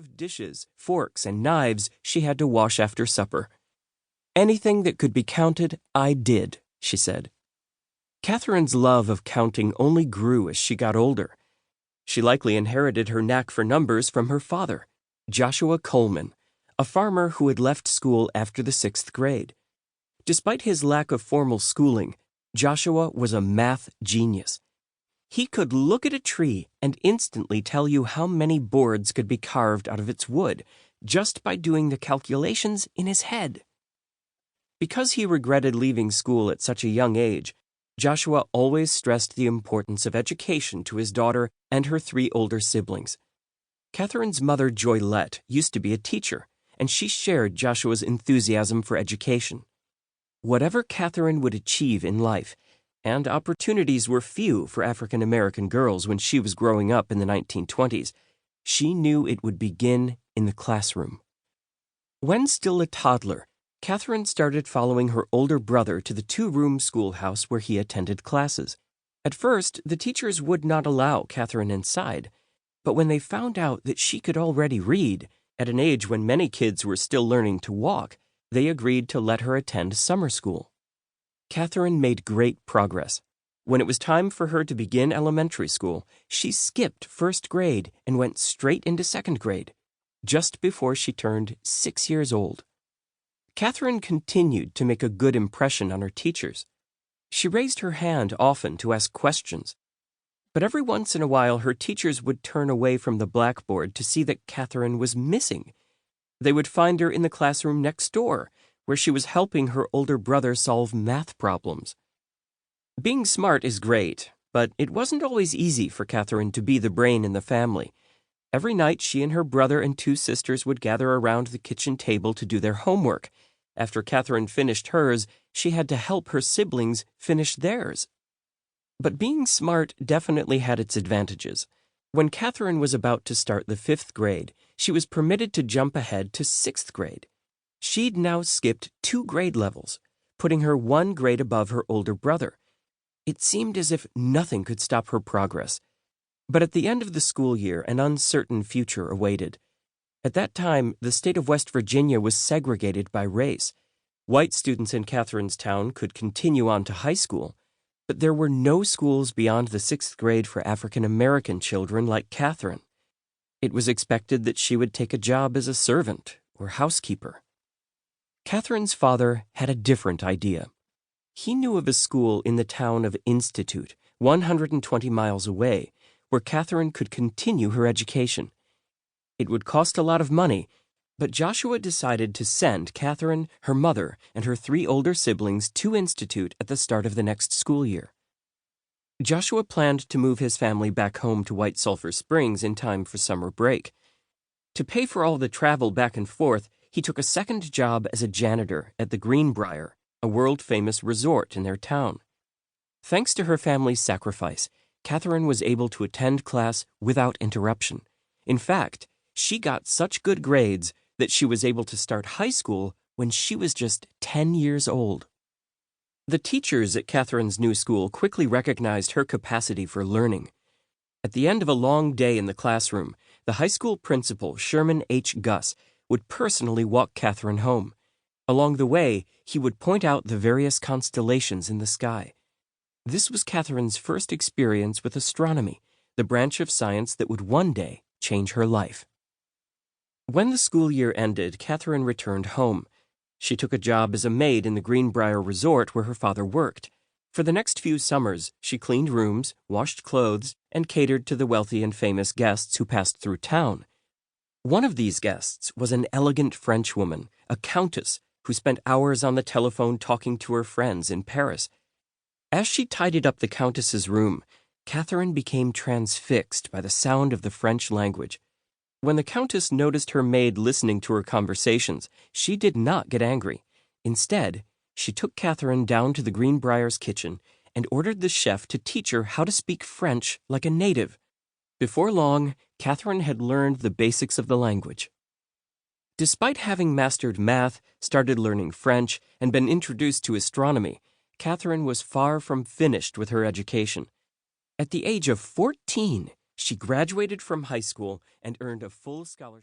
of dishes, forks, and knives she had to wash after supper. "Anything that could be counted, I did," she said. Catherine's love of counting only grew as she got older. She likely inherited her knack for numbers from her father, Joshua Coleman, a farmer who had left school after the 6th grade. Despite his lack of formal schooling, Joshua was a math genius. He could look at a tree and instantly tell you how many boards could be carved out of its wood, just by doing the calculations in his head. Because he regretted leaving school at such a young age, Joshua always stressed the importance of education to his daughter and her 3 older siblings. Catherine's mother, Joylette, used to be a teacher, and she shared Joshua's enthusiasm for education. Whatever Catherine would achieve in life, and opportunities were few for African American girls when she was growing up in the 1920s, she knew it would begin in the classroom. When still a toddler, Catherine started following her older brother to the 2-room schoolhouse where he attended classes. At first, the teachers would not allow Catherine inside, but when they found out that she could already read, at an age when many kids were still learning to walk, they agreed to let her attend summer school. Catherine made great progress. When it was time for her to begin elementary school, she skipped 1st grade and went straight into 2nd grade, just before she turned 6 years old. Catherine continued to make a good impression on her teachers. She raised her hand often to ask questions, but every once in a while her teachers would turn away from the blackboard to see that Catherine was missing. They would find her in the classroom next door, where she was helping her older brother solve math problems. Being smart is great, but it wasn't always easy for Catherine to be the brain in the family. Every night she and her brother and 2 sisters would gather around the kitchen table to do their homework. After Catherine finished hers, she had to help her siblings finish theirs. But being smart definitely had its advantages. When Catherine was about to start the 5th grade, she was permitted to jump ahead to 6th grade. She'd now skipped 2 grade levels, putting her 1 grade above her older brother. It seemed as if nothing could stop her progress. But at the end of the school year, an uncertain future awaited. At that time, the state of West Virginia was segregated by race. White students in Catherine's town could continue on to high school, but there were no schools beyond the 6th grade for African American children like Catherine. It was expected that she would take a job as a servant or housekeeper. Catherine's father had a different idea. He knew of a school in the town of Institute, 120 miles away, where Catherine could continue her education. It would cost a lot of money, but Joshua decided to send Catherine, her mother, and her 3 older siblings to Institute at the start of the next school year. Joshua planned to move his family back home to White Sulphur Springs in time for summer break. To pay for all the travel back and forth, he took a second job as a janitor at the Greenbrier, a world-famous resort in their town. Thanks to her family's sacrifice, Catherine was able to attend class without interruption. In fact, she got such good grades that she was able to start high school when she was just 10 years old. The teachers at Catherine's new school quickly recognized her capacity for learning. At the end of a long day in the classroom, the high school principal, Sherman H. Gus, would personally walk Catherine home. Along the way, he would point out the various constellations in the sky. This was Catherine's first experience with astronomy, the branch of science that would one day change her life. When the school year ended, Catherine returned home. She took a job as a maid in the Greenbrier Resort where her father worked. For the next few summers, she cleaned rooms, washed clothes, and catered to the wealthy and famous guests who passed through town. One of these guests was an elegant Frenchwoman, a countess, who spent hours on the telephone talking to her friends in Paris. As she tidied up the countess's room, Catherine became transfixed by the sound of the French language. When the countess noticed her maid listening to her conversations, she did not get angry. Instead, she took Catherine down to the Greenbrier's kitchen and ordered the chef to teach her how to speak French like a native. Before long, Catherine had learned the basics of the language. Despite having mastered math, started learning French, and been introduced to astronomy, Catherine was far from finished with her education. At the age of 14, she graduated from high school and earned a full scholarship.